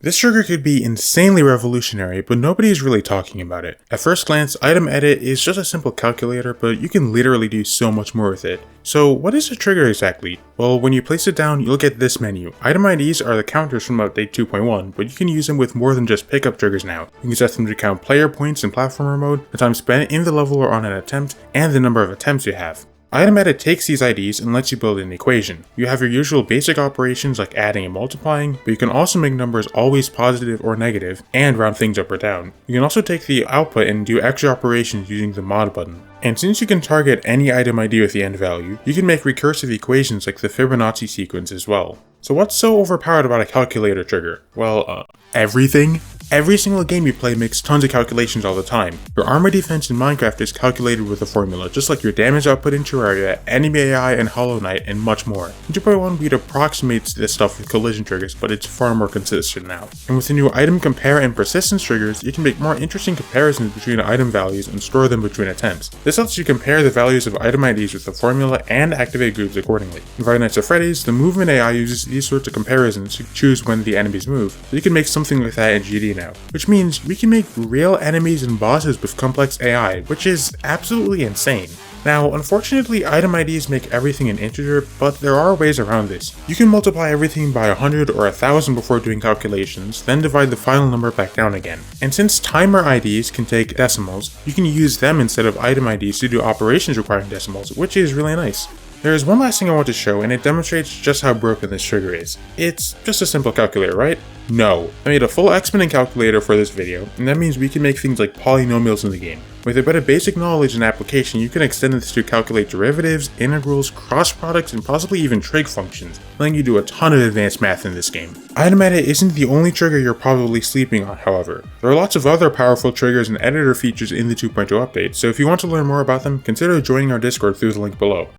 This trigger could be insanely revolutionary, but nobody is really talking about it. At first glance, item edit is just a simple calculator, but you can literally do so much more with it. So what is a trigger exactly? Well, when you place it down, you'll get this menu. Item IDs are the counters from update 2.1, but you can use them with more than just pickup triggers now. You can set them to count player points in platformer mode, the time spent in the level or on an attempt, and the number of attempts you have. Item edit takes these IDs and lets you build an equation. You have your usual basic operations like adding and multiplying, but you can also make numbers always positive or negative, and round things up or down. You can also take the output and do extra operations using the mod button. And since you can target any item ID with the end value, you can make recursive equations like the Fibonacci sequence as well. So what's so overpowered about a calculator trigger? Well, everything? Every single game you play makes tons of calculations all the time. Your armor defense in Minecraft is calculated with a formula, just like your damage output in Terraria, enemy AI in Hollow Knight, and much more. In 2.1 Beat approximates this stuff with collision triggers, but it's far more consistent now. And with the new item compare and persistence triggers, you can make more interesting comparisons between item values and store them between attempts. This lets you compare the values of item IDs with the formula and activate groups accordingly. In Five Nights at Freddy's, the movement AI uses these sorts of comparisons to choose when the enemies move, so you can make something like that in GD now. Which means we can make real enemies and bosses with complex AI, which is absolutely insane. Now, unfortunately, item IDs make everything an integer, but there are ways around this. You can multiply everything by 100 or 1000 before doing calculations, then divide the final number back down again. And since timer IDs can take decimals, you can use them instead of item IDs to do operations requiring decimals, which is really nice. There is one last thing I want to show, and it demonstrates just how broken this trigger is. It's just a simple calculator, right? No. I made a full exponent calculator for this video, and that means we can make things like polynomials in the game. With a bit of basic knowledge and application, you can extend this to calculate derivatives, integrals, cross products, and possibly even trig functions, letting you do a ton of advanced math in this game. Item edit isn't the only trigger you're probably sleeping on, however. There are lots of other powerful triggers and editor features in the 2.0 update, so if you want to learn more about them, consider joining our Discord through the link below.